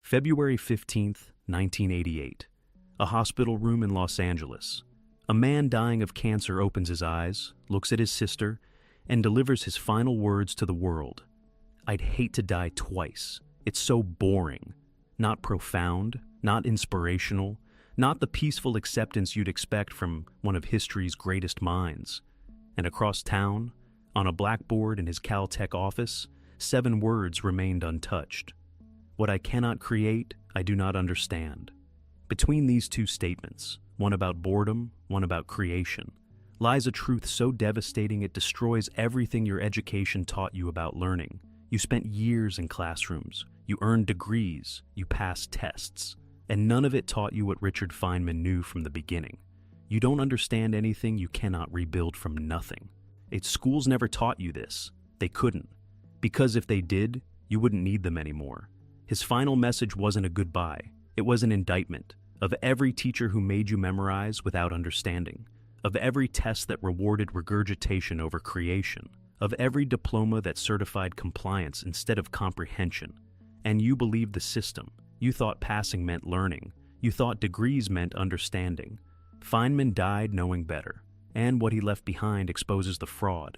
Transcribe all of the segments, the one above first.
February 15th, 1988. A hospital room in Los Angeles. A man dying of cancer opens his eyes, looks at his sister, and delivers his final words to the world. "I'd hate to die twice. It's so boring. Not profound, not inspirational, not the peaceful acceptance you'd expect from one of history's greatest minds." And across town, on a blackboard in his Caltech office, 7 words remained untouched. "What I cannot create, I do not understand." Between these 2 statements, one about boredom, one about creation, lies a truth so devastating it destroys everything your education taught you about learning. You spent years in classrooms, you earned degrees, you passed tests, and none of it taught you what Richard Feynman knew from the beginning. You don't understand anything you cannot rebuild from nothing. Schools never taught you this. They couldn't. Because if they did, you wouldn't need them anymore. His final message wasn't a goodbye. It was an indictment of every teacher who made you memorize without understanding, of every test that rewarded regurgitation over creation, of every diploma that certified compliance instead of comprehension. And you believed the system. You thought passing meant learning. You thought degrees meant understanding. Feynman died knowing better, and what he left behind exposes the fraud.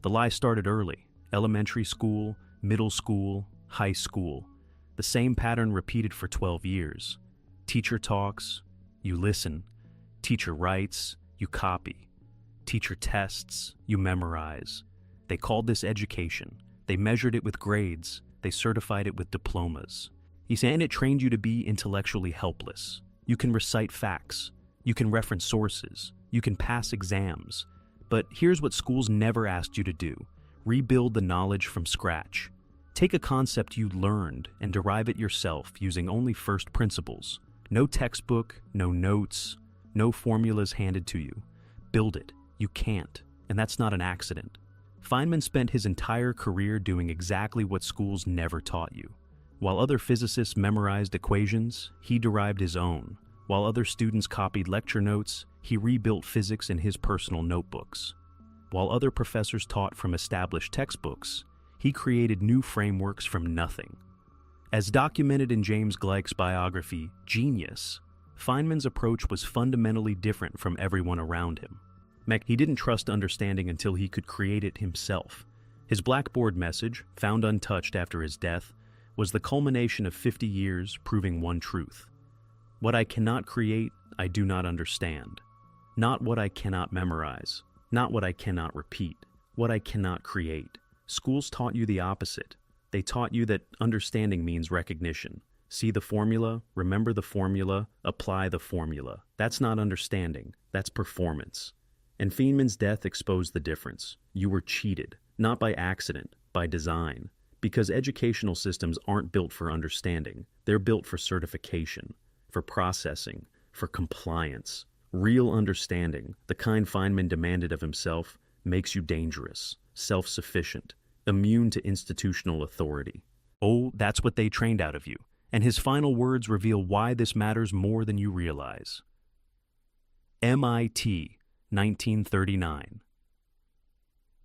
The lie started early: elementary school, middle school, high school. The same pattern repeated for 12 years. Teacher talks, you listen. Teacher writes, you copy. Teacher tests, you memorize. They called this education. They measured it with grades. They certified it with diplomas. And it trained you to be intellectually helpless. You can recite facts. You can reference sources. You can pass exams. But here's what schools never asked you to do: rebuild the knowledge from scratch. Take a concept you learned and derive it yourself using only first principles. No textbook, no notes, no formulas handed to you. Build it. You can't. And that's not an accident. Feynman spent his entire career doing exactly what schools never taught you. While other physicists memorized equations, he derived his own. While other students copied lecture notes, he rebuilt physics in his personal notebooks. While other professors taught from established textbooks, he created new frameworks from nothing. As documented in James Gleick's biography, Genius, Feynman's approach was fundamentally different from everyone around him. He didn't trust understanding until he could create it himself. His blackboard message, found untouched after his death, was the culmination of 50 years proving one truth: what I cannot create, I do not understand. Not what I cannot memorize, not what I cannot repeat, what I cannot create. Schools taught you the opposite. They taught you that understanding means recognition. See the formula, remember the formula, apply the formula. That's not understanding, that's performance. And Feynman's death exposed the difference. You were cheated, not by accident, by design. Because educational systems aren't built for understanding. They're built for certification, for processing, for compliance. Real understanding, the kind Feynman demanded of himself, makes you dangerous, self-sufficient, immune to institutional authority. Oh, that's what they trained out of you. And his final words reveal why this matters more than you realize. MIT, 1939.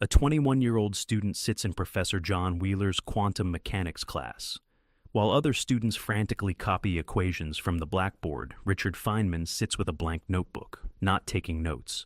A 21-year-old student sits in Professor John Wheeler's quantum mechanics class. While other students frantically copy equations from the blackboard, Richard Feynman sits with a blank notebook, not taking notes.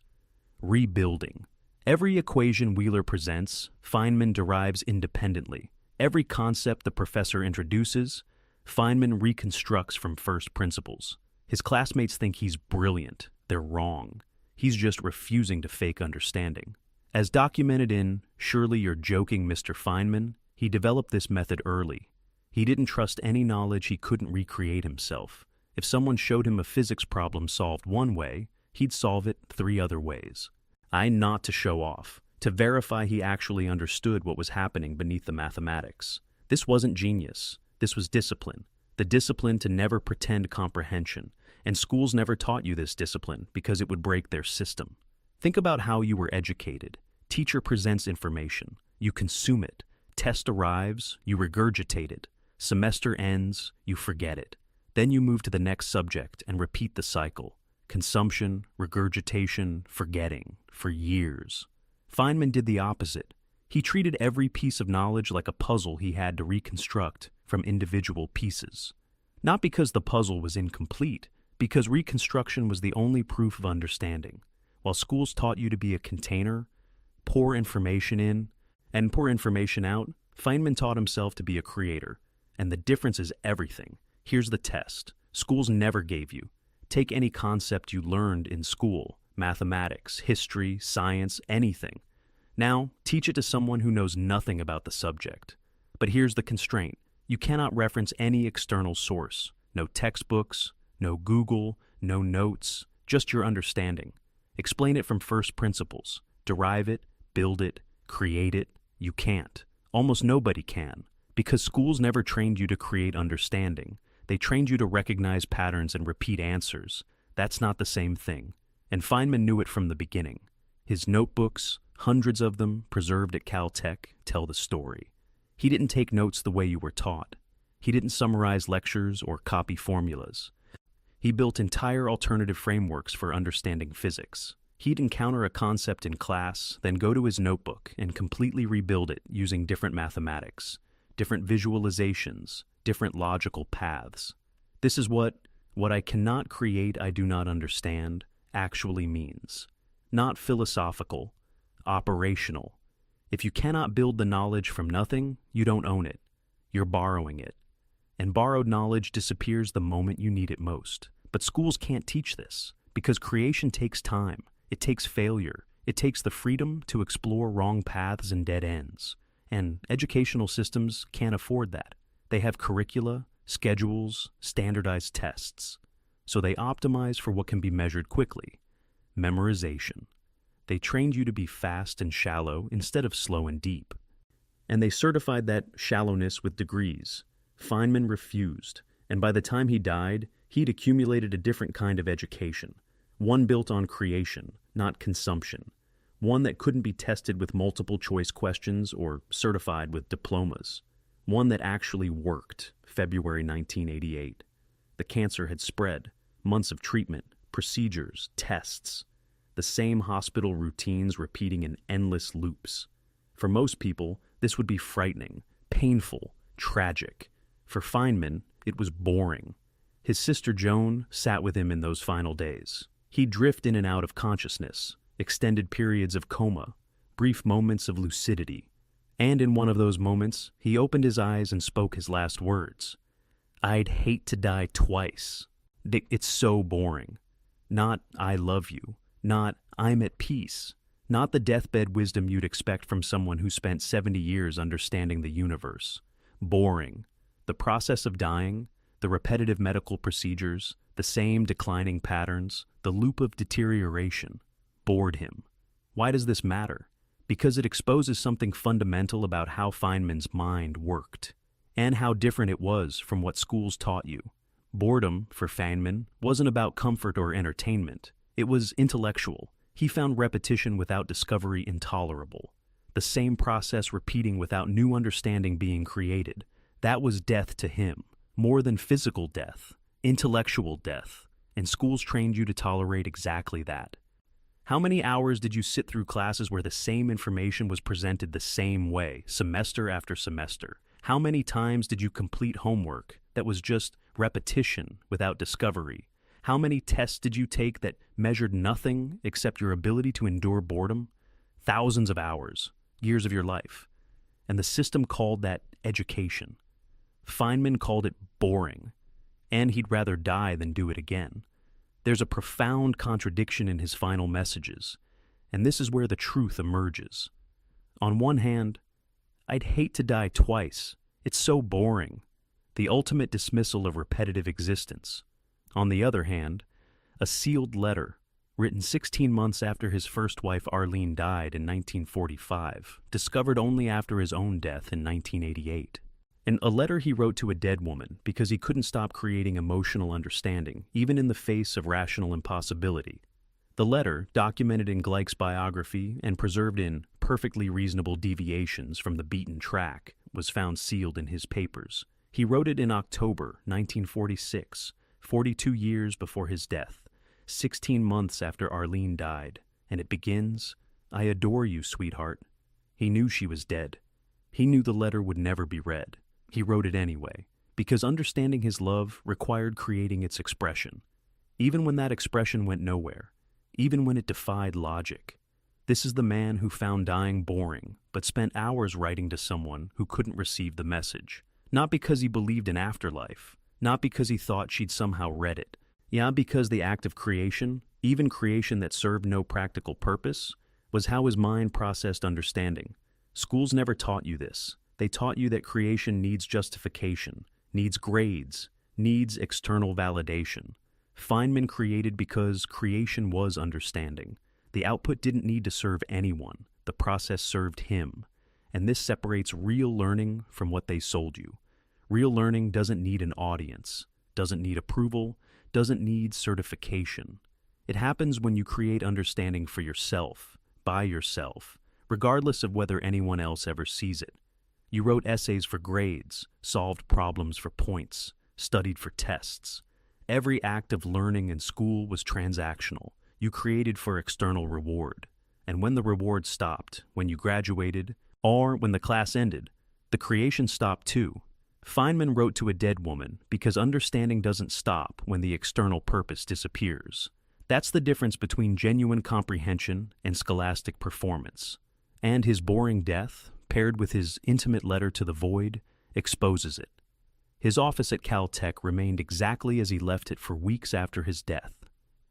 Rebuilding. Every equation Wheeler presents, Feynman derives independently. Every concept the professor introduces, Feynman reconstructs from first principles. His classmates think he's brilliant. They're wrong. He's just refusing to fake understanding. As documented in Surely You're Joking, Mr. Feynman, he developed this method early. He didn't trust any knowledge he couldn't recreate himself. If someone showed him a physics problem solved one way, he'd solve it 3 other ways. Not to show off, to verify he actually understood what was happening beneath the mathematics. This wasn't genius. This was discipline. The discipline to never pretend comprehension. And schools never taught you this discipline because it would break their system. Think about how you were educated. Teacher presents information. You consume it. Test arrives. You regurgitate it. Semester ends. You forget it. Then you move to the next subject and repeat the cycle. Consumption, regurgitation, forgetting, for years. Feynman did the opposite. He treated every piece of knowledge like a puzzle he had to reconstruct from individual pieces. Not because the puzzle was incomplete, because reconstruction was the only proof of understanding. While schools taught you to be a container, pour information in, and pour information out, Feynman taught himself to be a creator. And the difference is everything. Here's the test. Schools never gave you. Take any concept you learned in school, mathematics, history, science, anything. Now, teach it to someone who knows nothing about the subject. But here's the constraint. You cannot reference any external source. No textbooks, no Google, no notes, just your understanding. Explain it from first principles. Derive it, build it, create it. You can't. Almost nobody can. Because schools never trained you to create understanding. They trained you to recognize patterns and repeat answers. That's not the same thing. And Feynman knew it from the beginning. His notebooks, hundreds of them, preserved at Caltech, tell the story. He didn't take notes the way you were taught. He didn't summarize lectures or copy formulas. He built entire alternative frameworks for understanding physics. He'd encounter a concept in class, then go to his notebook and completely rebuild it using different mathematics, different visualizations, different logical paths. This is what I cannot create, I do not understand, actually means. Not philosophical, operational. If you cannot build the knowledge from nothing, you don't own it. You're borrowing it. And borrowed knowledge disappears the moment you need it most. But schools can't teach this, because creation takes time. It takes failure. It takes the freedom to explore wrong paths and dead ends. And educational systems can't afford that. They have curricula, schedules, standardized tests. So they optimize for what can be measured quickly. Memorization. They trained you to be fast and shallow instead of slow and deep. And they certified that shallowness with degrees. Feynman refused, and by the time he died, he'd accumulated a different kind of education. One built on creation, not consumption. One that couldn't be tested with multiple choice questions or certified with diplomas. One that actually worked, February 1988. The cancer had spread, months of treatment, procedures, tests. The same hospital routines repeating in endless loops. For most people, this would be frightening, painful, tragic. For Feynman, it was boring. His sister Joan sat with him in those final days. He'd drift in and out of consciousness, extended periods of coma, brief moments of lucidity. And in one of those moments, he opened his eyes and spoke his last words. "I'd hate to die twice. It's so boring. Not, I love you. Not, I'm at peace. Not the deathbed wisdom you'd expect from someone who spent 70 years understanding the universe. Boring. The process of dying, the repetitive medical procedures, the same declining patterns, the loop of deterioration, bored him. Why does this matter? Because it exposes something fundamental about how Feynman's mind worked, and how different it was from what schools taught you. Boredom, for Feynman, wasn't about comfort or entertainment. It was intellectual. He found repetition without discovery intolerable. The same process repeating without new understanding being created. That was death to him. More than physical death. Intellectual death. And schools trained you to tolerate exactly that. How many hours did you sit through classes where the same information was presented the same way, semester after semester? How many times did you complete homework that was just repetition without discovery? How many tests did you take that measured nothing except your ability to endure boredom? Thousands of hours, years of your life. And the system called that education. Feynman called it boring, and he'd rather die than do it again. There's a profound contradiction in his final messages, and this is where the truth emerges. On one hand, I'd hate to die twice. It's so boring. The ultimate dismissal of repetitive existence. On the other hand, a sealed letter, written 16 months after his first wife Arlene died in 1945, discovered only after his own death in 1988. And a letter he wrote to a dead woman because he couldn't stop creating emotional understanding, even in the face of rational impossibility. The letter, documented in Gleick's biography and preserved in perfectly reasonable deviations from the beaten track, was found sealed in his papers. He wrote it in October 1946, 42 years before his death, 16 months after Arlene died, and it begins, "I adore you, sweetheart." He knew she was dead. He knew the letter would never be read. He wrote it anyway, Because understanding his love required creating its expression, even when that expression went nowhere, even when it defied logic. This is the man who found dying boring, but spent hours writing to someone who couldn't receive the message. Not because he believed in afterlife, not because he thought she'd somehow read it. Yeah, because the act of creation, even creation that served no practical purpose, was how his mind processed understanding. Schools never taught you this. They taught you that creation needs justification, needs grades, needs external validation. Feynman created because creation was understanding. The output didn't need to serve anyone. The process served him. And this separates real learning from what they sold you. Real learning doesn't need an audience, doesn't need approval, doesn't need certification. It happens when you create understanding for yourself, by yourself, regardless of whether anyone else ever sees it. You wrote essays for grades, solved problems for points, studied for tests. Every act of learning in school was transactional. You created for external reward. And when the reward stopped, when you graduated, or when the class ended, the creation stopped too. Feynman wrote to a dead woman because understanding doesn't stop when the external purpose disappears. That's the difference between genuine comprehension and scholastic performance. And his boring death, paired with his intimate letter to the void, exposes it. His office at Caltech remained exactly as he left it for weeks after his death.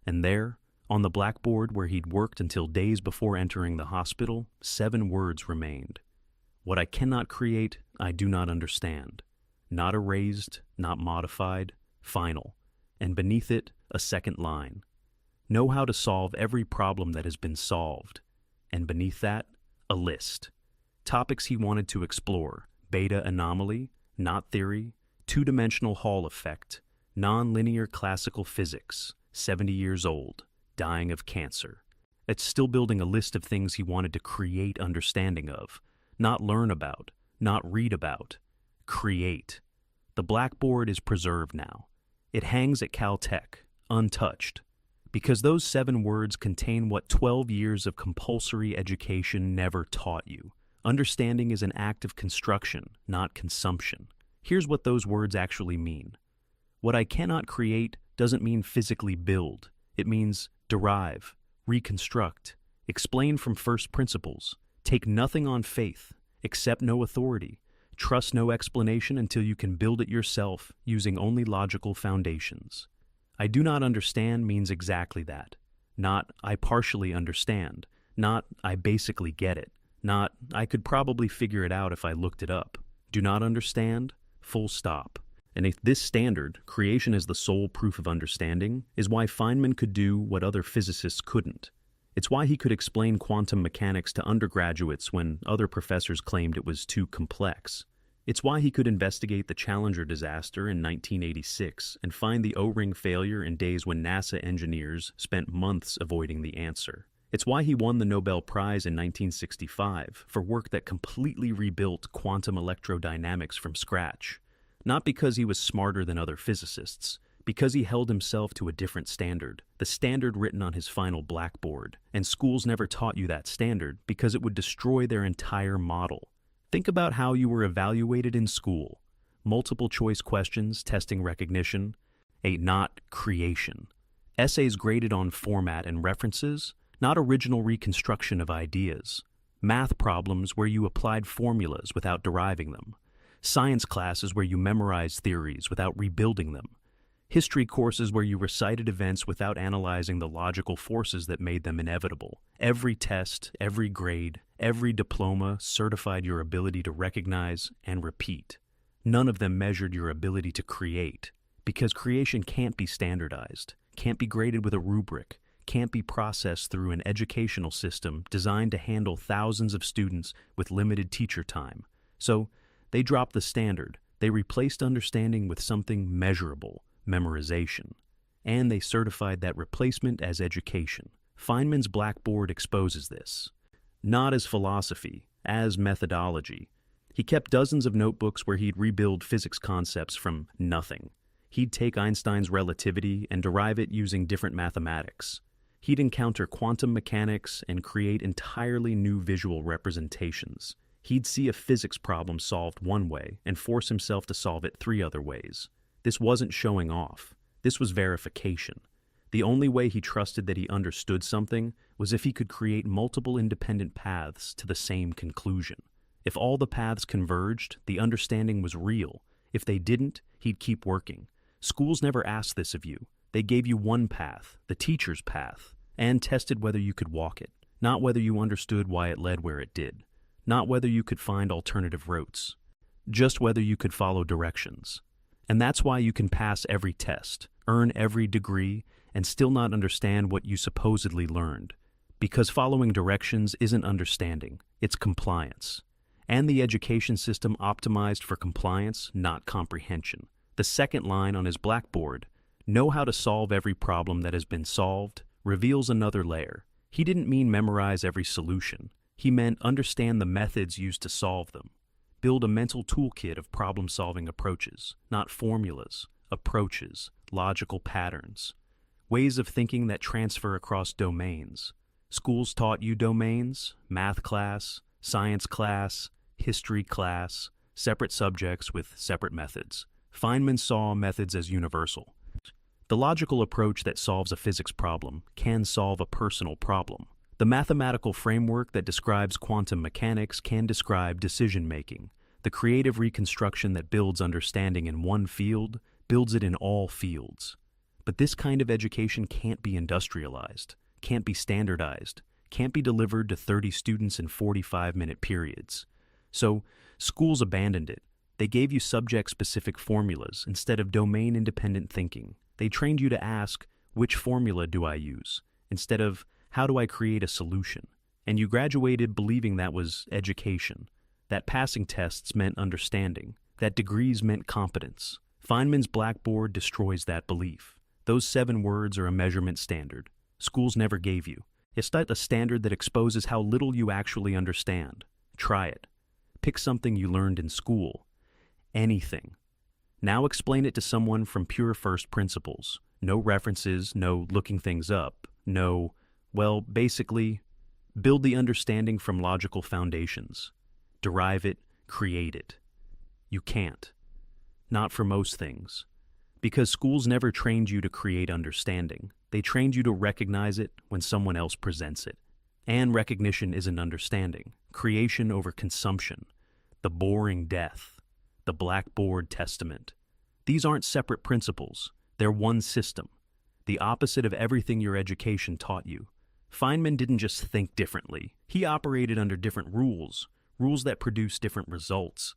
And there, on the blackboard where he'd worked until days before entering the hospital, 7 words remained. What I cannot create, I do not understand. Not erased, not modified, final. And beneath it, a second line. Know how to solve every problem that has been solved. And beneath that, a list. Topics he wanted to explore: beta anomaly, knot theory, two-dimensional Hall effect, non-linear classical physics, 70 years old, dying of cancer. It's still building a list of things he wanted to create understanding of, not learn about, not read about. Create. The blackboard is preserved now. It hangs at Caltech, untouched, because those 7 words contain what 12 years of compulsory education never taught you. Understanding is an act of construction, not consumption. Here's what those words actually mean. What I cannot create doesn't mean physically build. It means derive, reconstruct, explain from first principles, take nothing on faith, accept no authority, trust no explanation until you can build it yourself using only logical foundations. I do not understand means exactly that. Not I partially understand, not I basically get it, not I could probably figure it out if I looked it up. Do not understand, full stop. And if this standard, creation as the sole proof of understanding, is why Feynman could do what other physicists couldn't. It's why he could explain quantum mechanics to undergraduates when other professors claimed it was too complex. It's why he could investigate the Challenger disaster in 1986 and find the O-ring failure in days when NASA engineers spent months avoiding the answer. It's why he won the Nobel Prize in 1965 for work that completely rebuilt quantum electrodynamics from scratch. Not because he was smarter than other physicists, because he held himself to a different standard, the standard written on his final blackboard. And schools never taught you that standard because it would destroy their entire model. Think about how you were evaluated in school. Multiple choice questions, testing recognition, not creation. Essays graded on format and references, not original reconstruction of ideas. Math problems where you applied formulas without deriving them. Science classes where you memorized theories without rebuilding them. History courses where you recited events without analyzing the logical forces that made them inevitable. Every test, every grade, every diploma certified your ability to recognize and repeat. None of them measured your ability to create, because creation can't be standardized, can't be graded with a rubric, can't be processed through an educational system designed to handle thousands of students with limited teacher time. So, they dropped the standard. They replaced understanding with something measurable, memorization. And they certified that replacement as education. Feynman's blackboard exposes this. Not as philosophy, as methodology. He kept dozens of notebooks where he'd rebuild physics concepts from nothing. He'd take Einstein's relativity and derive it using different mathematics. He'd encounter quantum mechanics and create entirely new visual representations. He'd see a physics problem solved one way and force himself to solve it 3 other ways. This wasn't showing off. This was verification. The only way he trusted that he understood something was if he could create multiple independent paths to the same conclusion. If all the paths converged, the understanding was real. If they didn't, he'd keep working. Schools never asked this of you. They gave you one path, the teacher's path, and tested whether you could walk it, not whether you understood why it led where it did, not whether you could find alternative routes, just whether you could follow directions. And that's why you can pass every test, earn every degree, and still not understand what you supposedly learned. Because following directions isn't understanding, it's compliance. And the education system optimized for compliance, not comprehension. The second line on his blackboard, "Know how to solve every problem that has been solved," reveals another layer. He didn't mean memorize every solution. He meant understand the methods used to solve them. Build a mental toolkit of problem-solving approaches, not formulas, approaches, logical patterns, ways of thinking that transfer across domains. Schools taught you domains, math class, science class, history class, separate subjects with separate methods. Feynman saw methods as universal. The logical approach that solves a physics problem can solve a personal problem. The mathematical framework that describes quantum mechanics can describe decision-making. The creative reconstruction that builds understanding in one field builds it in all fields. But this kind of education can't be industrialized, can't be standardized, can't be delivered to 30 students in 45-minute periods. So, schools abandoned it. They gave you subject-specific formulas instead of domain-independent thinking. They trained you to ask, which formula do I use, instead of, how do I create a solution? And you graduated believing that was education, that passing tests meant understanding, that degrees meant competence. Feynman's blackboard destroys that belief. Those 7 words are a measurement standard. Schools never gave you. It's not a standard that exposes how little you actually understand. Try it. Pick something you learned in school. Anything. Now explain it to someone from pure first principles. No references, no looking things up, no, well, basically, build the understanding from logical foundations. Derive it, create it. You can't. Not for most things. Because schools never trained you to create understanding. They trained you to recognize it when someone else presents it. And recognition isn't understanding. Creation over consumption. The boring death. The blackboard testament. These aren't separate principles. They're one system. The opposite of everything your education taught you. Feynman didn't just think differently. He operated under different rules. Rules that produce different results.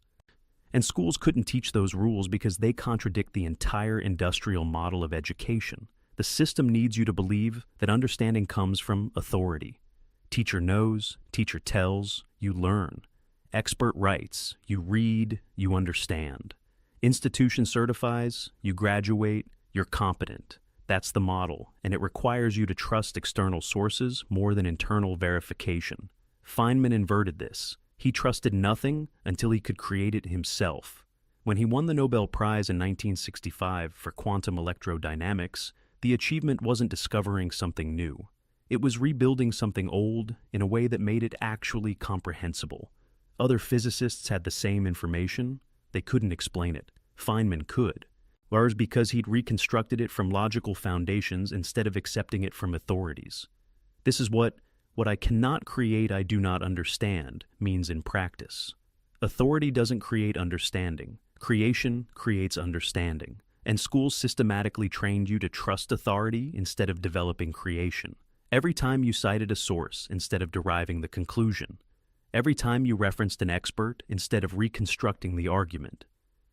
And schools couldn't teach those rules because they contradict the entire industrial model of education. The system needs you to believe that understanding comes from authority. Teacher knows, teacher tells, you learn. Expert writes, you read, you understand. Institution certifies, you graduate, you're competent. That's the model, and it requires you to trust external sources more than internal verification. Feynman inverted this. He trusted nothing until he could create it himself. When he won the Nobel Prize in 1965 for quantum electrodynamics, the achievement wasn't discovering something new. It was rebuilding something old in a way that made it actually comprehensible. Other physicists had the same information. They couldn't explain it. Feynman could. Large because he'd reconstructed it from logical foundations instead of accepting it from authorities. This is what I cannot create I do not understand means in practice. Authority doesn't create understanding. Creation creates understanding. And schools systematically trained you to trust authority instead of developing creation. Every time you cited a source instead of deriving the conclusion. Every time you referenced an expert instead of reconstructing the argument.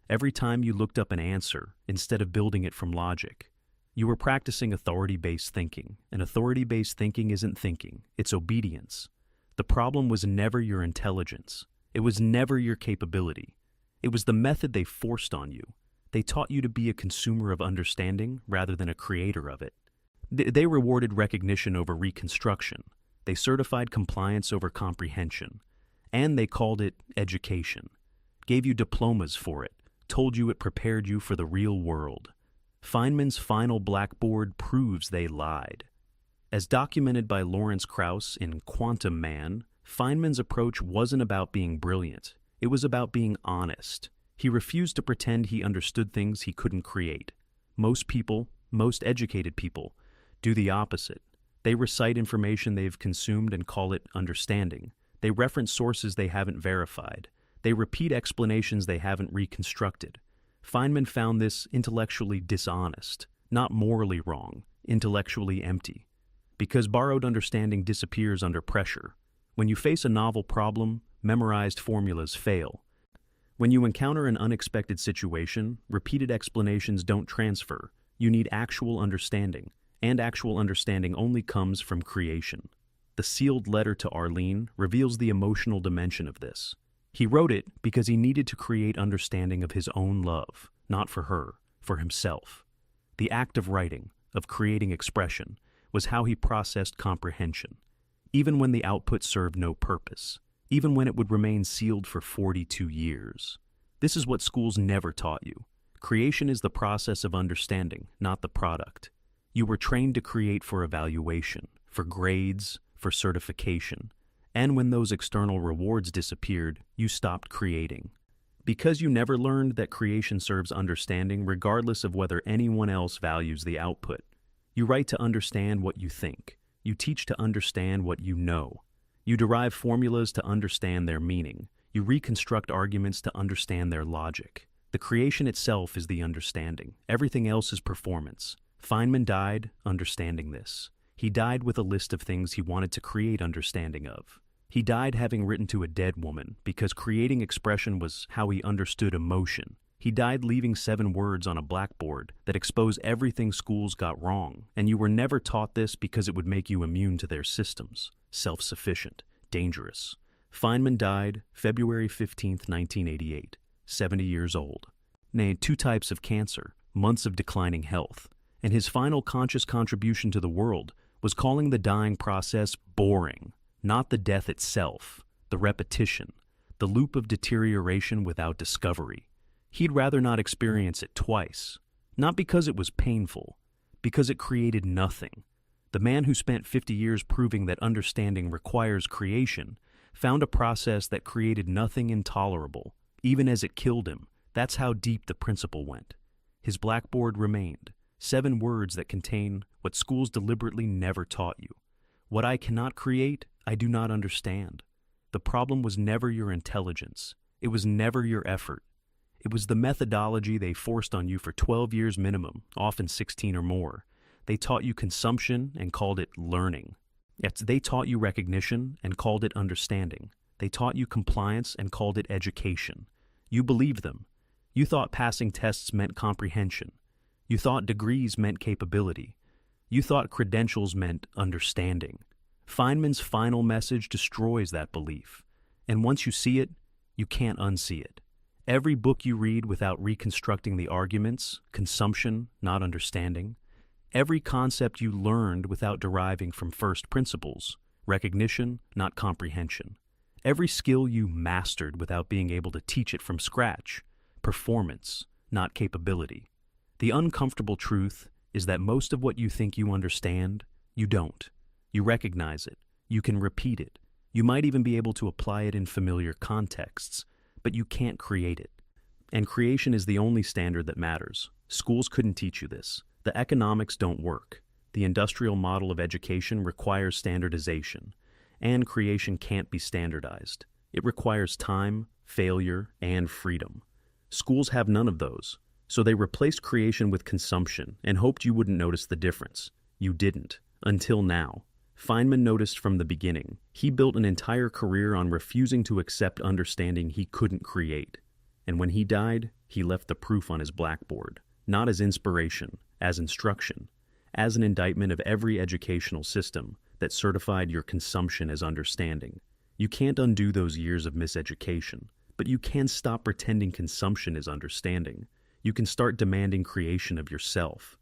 Every time you looked up an answer instead of building it from logic. You were practicing authority-based thinking, and authority-based thinking isn't thinking, it's obedience. The problem was never your intelligence. It was never your capability. It was the method they forced on you. They taught you to be a consumer of understanding rather than a creator of it. They rewarded recognition over reconstruction. They certified compliance over comprehension. And they called it education. Gave you diplomas for it. Told you it prepared you for the real world. Feynman's final blackboard proves they lied. As documented by Lawrence Krauss in Quantum Man, Feynman's approach wasn't about being brilliant. It was about being honest. He refused to pretend he understood things he couldn't create. Most people, most educated people, do the opposite. They recite information they've consumed and call it understanding. They reference sources they haven't verified. They repeat explanations they haven't reconstructed. Feynman found this intellectually dishonest, not morally wrong, intellectually empty. Because borrowed understanding disappears under pressure. When you face a novel problem, memorized formulas fail. When you encounter an unexpected situation, repeated explanations don't transfer. You need actual understanding, and actual understanding only comes from creation. The sealed letter to Arlene reveals the emotional dimension of this. He wrote it because he needed to create understanding of his own love, not for her, for himself. The act of writing, of creating expression, was how he processed comprehension, even when the output served no purpose, even when it would remain sealed for 42 years. This is what schools never taught you. Creation is the process of understanding, not the product. You were trained to create for evaluation, for grades, for certification. And when those external rewards disappeared, you stopped creating. Because you never learned that creation serves understanding regardless of whether anyone else values the output. You write to understand what you think. You teach to understand what you know. You derive formulas to understand their meaning. You reconstruct arguments to understand their logic. The creation itself is the understanding. Everything else is performance. Feynman died understanding this. He died with a list of things he wanted to create understanding of. He died having written to a dead woman because creating expression was how he understood emotion. He died leaving 7 words on a blackboard that expose everything schools got wrong, and you were never taught this because it would make you immune to their systems. Self-sufficient, dangerous. Feynman died February 15, 1988, 70 years old. Named 2 types of cancer, months of declining health, and his final conscious contribution to the world was calling the dying process boring, not the death itself, the repetition, the loop of deterioration without discovery. He'd rather not experience it twice, not because it was painful, because it created nothing. The man who spent 50 years proving that understanding requires creation found a process that created nothing intolerable, even as it killed him. That's how deep the principle went. His blackboard remained, 7 words that contain what schools deliberately never taught you. What I cannot create, I do not understand. The problem was never your intelligence. It was never your effort. It was the methodology they forced on you for 12 years minimum, often 16 or more. They taught you consumption and called it learning. They taught you recognition and called it understanding. They taught you compliance and called it education. You believed them. You thought passing tests meant comprehension. You thought degrees meant capability. You thought credentials meant understanding. Feynman's final message destroys that belief. And once you see it, you can't unsee it. Every book you read without reconstructing the arguments, consumption, not understanding. Every concept you learned without deriving from first principles, recognition, not comprehension. Every skill you mastered without being able to teach it from scratch, performance, not capability. The uncomfortable truth is that most of what you think you understand, you don't. You recognize it. You can repeat it. You might even be able to apply it in familiar contexts, but you can't create it. And creation is the only standard that matters. Schools couldn't teach you this. The economics don't work. The industrial model of education requires standardization, and creation can't be standardized. It requires time, failure, and freedom. Schools have none of those, so they replaced creation with consumption and hoped you wouldn't notice the difference. You didn't, until now. Feynman noticed from the beginning. He built an entire career on refusing to accept understanding he couldn't create. And when he died, he left the proof on his blackboard, not as inspiration, as instruction, as an indictment of every educational system that certified your consumption as understanding. You can't undo those years of miseducation, but you can stop pretending consumption is understanding. You can start demanding creation of yourself.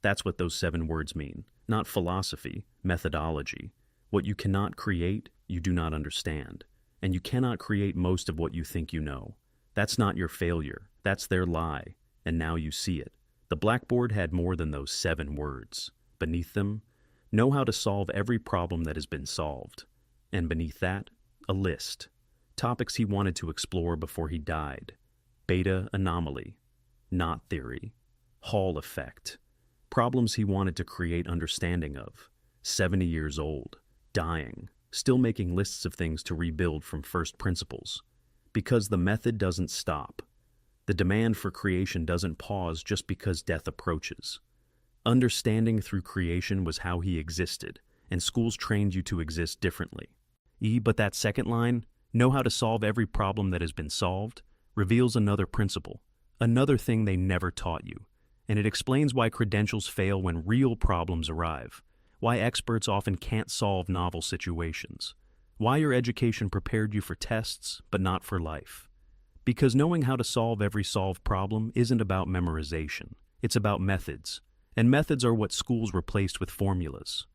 That's what those 7 words mean. Not philosophy, methodology. What you cannot create, you do not understand. And you cannot create most of what you think you know. That's not your failure. That's their lie. And now you see it. The blackboard had more than those 7 words. Beneath them, know how to solve every problem that has been solved. And beneath that, A list. Topics he wanted to explore before he died. Beta anomaly. Knot theory. Hall effect. Problems he wanted to create understanding of. 70 years old. Dying. Still making lists of things to rebuild from first principles. Because the method doesn't stop. The demand for creation doesn't pause just because death approaches. Understanding through creation was how he existed, and schools trained you to exist differently. But that second line, know how to solve every problem that has been solved, reveals another principle, another thing they never taught you. And it explains why credentials fail when real problems arrive, why experts often can't solve novel situations, why your education prepared you for tests but not for life. Because knowing how to solve every solved problem isn't about memorization, it's about methods. And methods are what schools replaced with formulas.